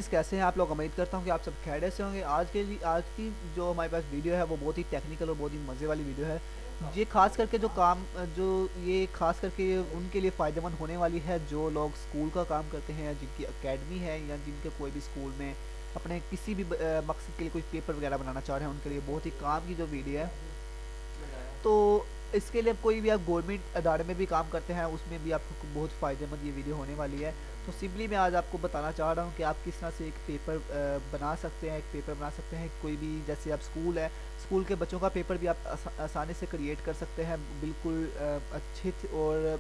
कैसे हैं आप लोग। उम्मीद करता हूँ कि आप सब खैरियत से होंगे। आज की जो हमारे पास वीडियो है वो बहुत ही टेक्निकल और बहुत ही मज़े वाली वीडियो है। ये खास करके जो ये खास करके उनके लिए फ़ायदेमंद होने वाली है जो लोग स्कूल का काम करते हैं या जिनकी एकेडमी है या जिनके कोई भी स्कूल में अपने किसी भी मकसद के लिए कोई पेपर वगैरह बनाना चाह रहे हैं, उनके लिए बहुत ही काम की जो वीडियो है। तो इसके लिए कोई भी आप गवर्नमेंट अदारे में भी काम करते हैं उसमें भी आपको बहुत फ़ायदेमंद ये वीडियो होने वाली है। तो सिंपली मैं आज आपको बताना चाह रहा हूँ कि आप किस तरह से एक पेपर बना सकते हैं। एक पेपर बना सकते हैं कोई भी, जैसे आप स्कूल है, स्कूल के बच्चों का पेपर भी आप आसानी से क्रिएट कर सकते हैं बिल्कुल अच्छे और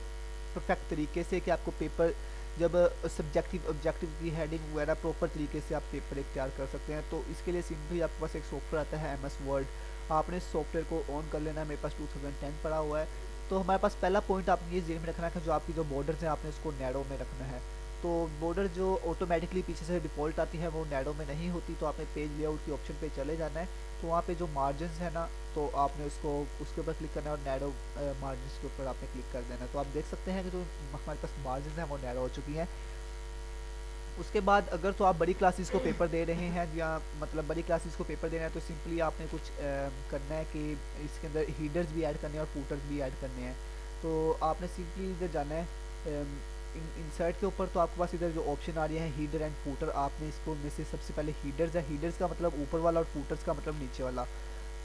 परफेक्ट तरीके से कि आपको पेपर जब सब्जेक्टिव ऑब्जेक्टिव की हेडिंग वगैरह प्रॉपर तरीके से आप पेपर एक तैयार कर सकते हैं। तो इसके लिए सिंपली आपके पास एक सॉफ्टवेयर आता है MS वर्ड। आपने इस सॉफ्टवेयर को ऑन कर लेना है। मेरे पास 2010 पड़ा हुआ है। तो हमारे पास पहला पॉइंट आपने ये जेन में रखना है कि जो आपकी जो बॉर्डर्स हैं आपने उसको नैरो में रखना है। तो बॉर्डर जो ऑटोमेटिकली पीछे से डिफ़ॉल्ट आती है वो नैरो में नहीं होती, तो आपने पेज लेआउट की ऑप्शन पे चले जाना है। तो वहाँ पे जो मार्जिन है ना, तो आपने उसके ऊपर क्लिक करना है और नैरो मार्जिन के ऊपर आपने क्लिक कर देना है। तो आप देख सकते हैं कि जो हमारे पास मार्जिन है वो नैरो हो चुकी हैं। उसके बाद अगर तो आप बड़ी क्लासेस को पेपर दे रहे हैं या मतलब बड़ी क्लासेस को पेपर दे रहे हैं तो सिंपली आपने कुछ करना है कि इसके अंदर हीडर्स भी ऐड करने हैं और फूटर्स भी ऐड करने हैं। तो आपने सिंपली इधर जाना है इंसर्ट के ऊपर। तो आपके पास इधर जो ऑप्शन आ रही है हीडर एंड फूटर, आपने इसको में से सबसे पहले हीडर्स है, हीडर्स का मतलब ऊपर वाला और फूटर्स का मतलब नीचे वाला।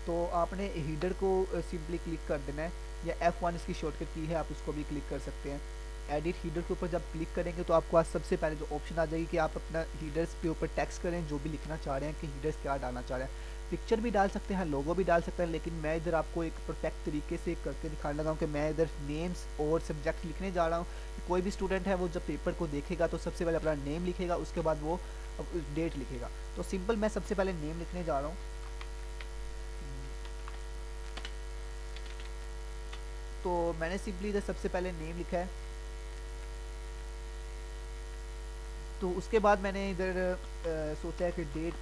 तो आपने हीडर को सिंपली क्लिक कर देना है या F1 इसकी शॉर्टकट की है, आप उसको भी क्लिक कर सकते हैं। एडिट हीडर के ऊपर जब क्लिक करेंगे तो आपको आज सबसे पहले जो ऑप्शन आ जाएगी कि आप अपना हीडर्स के ऊपर टेक्स्ट करें, जो भी लिखना चाह रहे हैं कि हीडर्स क्या डालना चाह रहे हैं। पिक्चर भी डाल सकते हैं, लोगो भी डाल सकते हैं, लेकिन मैं इधर आपको एक परफेक्ट तरीके से करके दिखाने लगा हूँ कि मैं इधर नेम्स और सब्जेक्ट लिखने जा रहा हूँ। कोई भी स्टूडेंट है वो जब पेपर को देखेगा तो सबसे पहले अपना नेम लिखेगा, उसके बाद वो डेट लिखेगा। तो सिंपल मैं सबसे पहले नेम लिखने जा रहा हूँ। तो मैंने सिंपली इधर सबसे पहले नेम लिखा है। तो उसके बाद मैंने इधर सोचा है कि डेट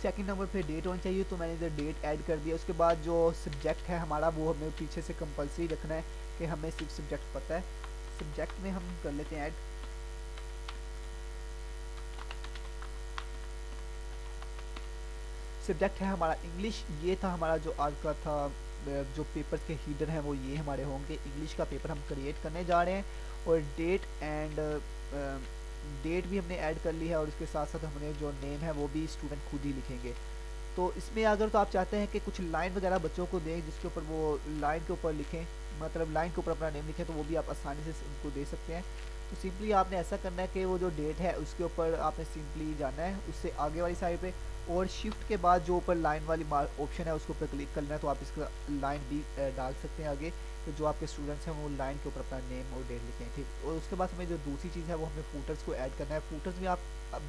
सेकंड नंबर पे डेट होनी चाहिए, तो मैंने इधर डेट ऐड कर दिया। उसके बाद जो सब्जेक्ट है हमारा वो हमें पीछे से कंपलसरी रखना है कि हमें सिर्फ सब्जेक्ट पता है। सब्जेक्ट में हम कर लेते हैं ऐड। सब्जेक्ट है हमारा इंग्लिश। ये था हमारा जो आज का था जो पेपर के हीडर हैं वो ये हमारे होंगे। इंग्लिश का पेपर हम क्रिएट करने जा रहे हैं। और डेट भी हमने ऐड कर ली है और इसके साथ साथ हमने जो नेम है वो भी स्टूडेंट खुद ही लिखेंगे। तो इसमें अगर तो आप चाहते हैं कि कुछ लाइन वगैरह बच्चों को दें जिसके ऊपर वो लाइन के ऊपर लिखें, मतलब लाइन के ऊपर अपना नेम लिखें, तो वो भी आप आसानी से उनको दे सकते हैं। तो सिंपली आपने ऐसा करना है कि वो जो डेट है उसके ऊपर आपने सिंपली जाना है उससे आगे वाली साइड पे, और शिफ्ट के बाद जो ऊपर लाइन वाली ऑप्शन है उसके ऊपर क्लिक करना है। तो आप इसका लाइन भी डाल सकते हैं आगे, तो जो आपके स्टूडेंट्स हैं वो लाइन के ऊपर अपना नेम और डेट लिखें, ठीक। और उसके बाद हमें जो दूसरी चीज़ है वो हमें फूटर्स को ऐड करना है। फूटर्स में आप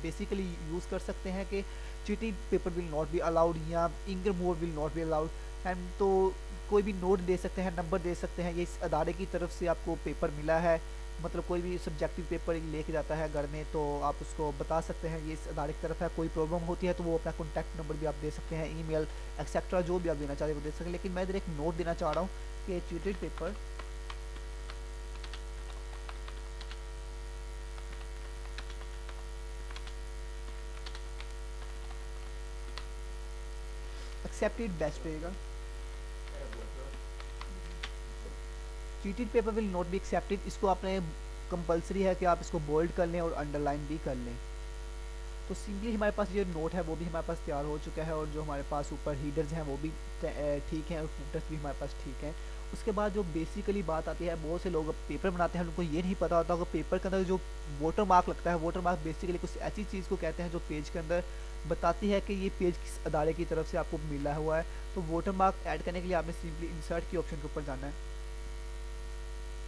बेसिकली यूज़ कर सकते हैं कि cheating paper will not be allowed या इंगर more will not be allowed. And तो कोई भी नोट दे सकते हैं, नंबर दे सकते हैं, ये इस अदारे की तरफ से आपको पेपर मिला है। मतलब कोई भी सब्जेक्टिव पेपर लेके जाता है घर में तो आप उसको बता सकते हैं ये इस अदारे की तरफ है। कोई प्रॉब्लम होती है तो वो अपना कॉन्टैक्ट नंबर भी आप दे सकते हैं, ईमेल एक्सेट्रा जो भी आप देना चाहते हैं वो दे सकते हैं। लेकिन मैं इधर एक नोट देना चाह रहा हूँ कि चीटेड पेपर एक्सेप्टेड बेस्ट रहेगा। Cheated paper will not be accepted, इसको आपने कंपलसरी है कि आप इसको बोल्ड कर लें और अंडरलाइन भी कर लें। तो सिंपली हमारे पास ये नोट है वो भी हमारे पास तैयार हो चुका है और जो हमारे पास ऊपर हीडर्स हैं वो भी ठीक हैं और फूटर्स भी हमारे पास ठीक हैं। उसके बाद जो बेसिकली बात आती है, बहुत से लोग पेपर बनाते हैं उनको ये नहीं पता होता कि पेपर के अंदर जो वाटर मार्क लगता है, वाटर मार्क बेसिकली कुछ ऐसी चीज़ को कहते हैं जो पेज के अंदर बताती है कि ये पेज किस अदारे की तरफ से आपको मिला हुआ है। तो वाटर मार्क ऐड करने के लिए आपने सिंपली इंसर्ट की ऑप्शन के ऊपर जाना है।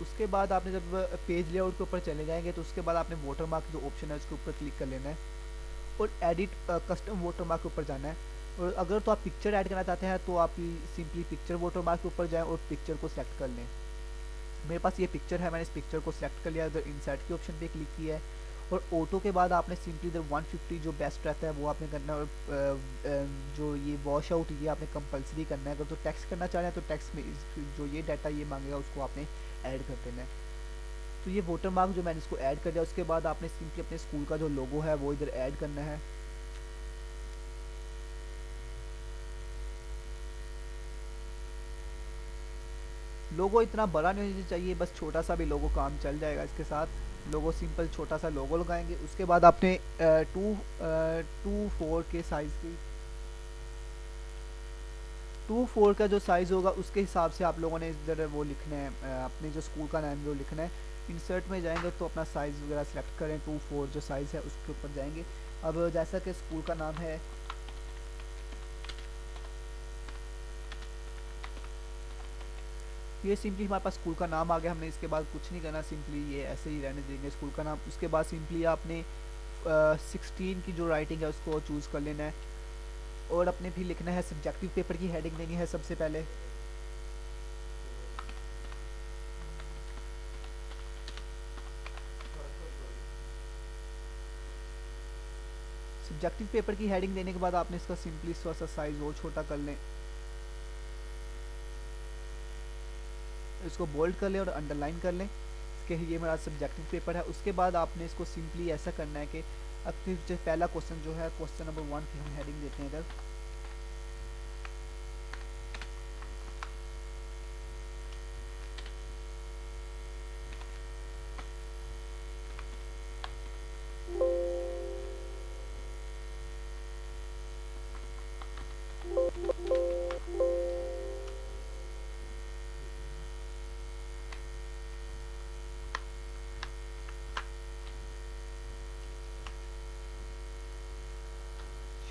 उसके बाद आपने जब पेज लेआउट के ऊपर चले जाएंगे तो उसके बाद आपने वाटर मार्क जो ऑप्शन है उसके ऊपर क्लिक कर लेना है और एडिट कस्टम वाटर मार्क के ऊपर जाना है। और अगर तो आप पिक्चर ऐड करना चाहते हैं तो आप सिंपली पिक्चर वाटर मार्क के ऊपर जाएं और पिक्चर को सेलेक्ट कर लें। मेरे पास ये पिक्चर है, मैंने इस पिक्चर को सेलेक्ट कर लिया, इधर इंसर्ट की ऑप्शन पे क्लिक किया है। और ऑटो के बाद आपने सिंपली इधर 150 जो बेस्ट रहता है वो आपने करना है। और जो ये वॉश आउट ये आपने कंपलसरी करना है। अगर तो टेक्स्ट करना चाह रहे हैं तो टेक्स्ट में जो ये डाटा ये मांगेगा उसको आपने ऐड कर देना है। तो ये वाटर मार्क जो मैंने इसको ऐड कर दिया, उसके बाद आपने सिंपली अपने स्कूल का जो लोगो है वो इधर ऐड करना है। लोगो इतना बड़ा नहीं होना चाहिए, बस छोटा सा भी लोगो काम चल जाएगा इसके साथ। लोगो सिंपल छोटा सा लोगो लगाएंगे। उसके बाद आपने 2:4 के साइज़ की 2:4 का जो साइज़ होगा उसके हिसाब से आप लोगों ने इधर वो लिखना है, अपने जो स्कूल का नाम वो लिखना है। इंसर्ट में जाएंगे तो अपना साइज़ वगैरह सेलेक्ट करें, 2:4 जो साइज़ है उसके ऊपर जाएंगे। अब जैसा कि स्कूल का नाम है, ये सिंपली हमारे पास स्कूल का नाम आ गया। हमने इसके बाद कुछ नहीं करना, सिंपली ये ऐसे ही रहने देंगे स्कूल का नाम। उसके बाद सिंपली आपने 16 की जो राइटिंग है उसको चूज़ कर लेना है और अपने भी लिखना है। सब्जेक्टिव पेपर की हेडिंग देनी है सबसे पहले। सब्जेक्टिव पेपर की हेडिंग देने के बाद आपने इसका सिंपली थोड़ा सा साइज़ और छोटा कर लें, इसको बोल्ड कर लें और अंडरलाइन कर लें कि ये मेरा सब्जेक्टिव पेपर है। उसके बाद आपने इसको सिंपली ऐसा करना है कि अपनी जो पहला क्वेश्चन जो है क्वेश्चन नंबर 1 की हम हेडिंग देते हैं इधर।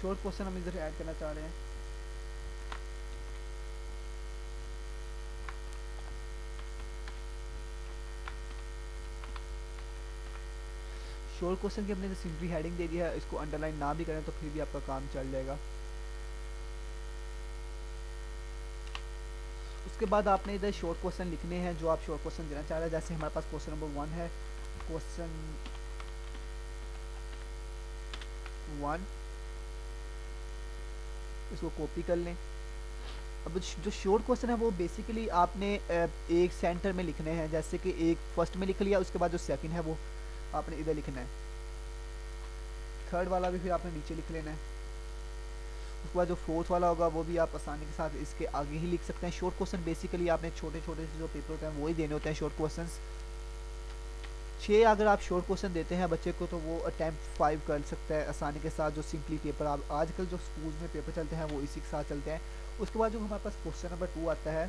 शॉर्ट क्वेश्चन हम इधर ऐड करना चाह रहे हैं। शॉर्ट क्वेश्चन की हमने सिंपली हेडिंग दे दी है, इसको अंडरलाइन ना भी करें तो फिर भी आपका काम चल जाएगा। उसके बाद आपने इधर शॉर्ट क्वेश्चन लिखने हैं जो आप शॉर्ट क्वेश्चन देना चाह रहे हैं। जैसे हमारे पास क्वेश्चन नंबर 1 है, क्वेश्चन 1, इसको कॉपी कर लें। अब जो शॉर्ट क्वेश्चन है वो बेसिकली आपने एक सेंटर में लिखने हैं। जैसे कि एक फर्स्ट में लिख लिया, उसके बाद जो सेकंड है वो आपने इधर लिखना है, थर्ड वाला भी फिर आपने नीचे लिख लेना है। उसके बाद जो फोर्थ वाला होगा वो भी आप आसानी के साथ इसके आगे ही लिख सकते हैं। शॉर्ट क्वेश्चन बेसिकली आपने छोटे छोटे से जो पेपर होते हैं वही देने होते हैं शॉर्ट क्वेश्चन। 6 अगर आप शॉर्ट क्वेश्चन देते हैं बच्चे को तो वो अटैम्प्ट 5 कर सकता है आसानी के साथ। जो सिंपली पेपर आप आजकल जो स्कूल में पेपर चलते हैं वो इसी के साथ चलते हैं। उसके बाद जो हमारे पास क्वेश्चन नंबर 2 आता है,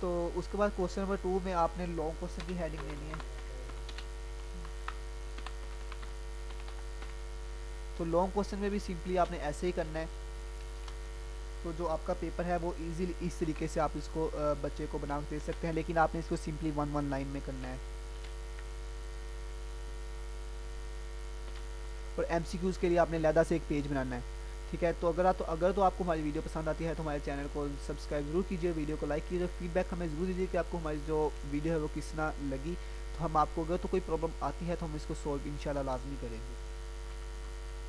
तो उसके बाद क्वेश्चन नंबर 2 में आपने लॉन्ग क्वेश्चन की हेडिंग देनी है। तो लॉन्ग क्वेश्चन में भी सिंपली आपने ऐसे ही करना है। तो जो आपका पेपर है वो इजीली इस तरीके से आप इसको बच्चे को बना के दे सकते हैं, लेकिन आपने इसको सिंपली 1 लाइन में करना है। और एमसीक्यूज़ के लिए आपने अलग से एक पेज बनाना है। ठीक है, तो अगर तो आपको हमारी वीडियो पसंद आती है तो हमारे चैनल को सब्सक्राइब जरूर कीजिए, वीडियो को लाइक कीजिए, फीडबैक हमें ज़रूर दीजिए कि आपको हमारी जो वीडियो है वो किस तरह लगी। तो हम आपको अगर तो कोई प्रॉब्लम आती है तो हम इसको सॉल्व इंशाल्लाह लाजमी करेंगे।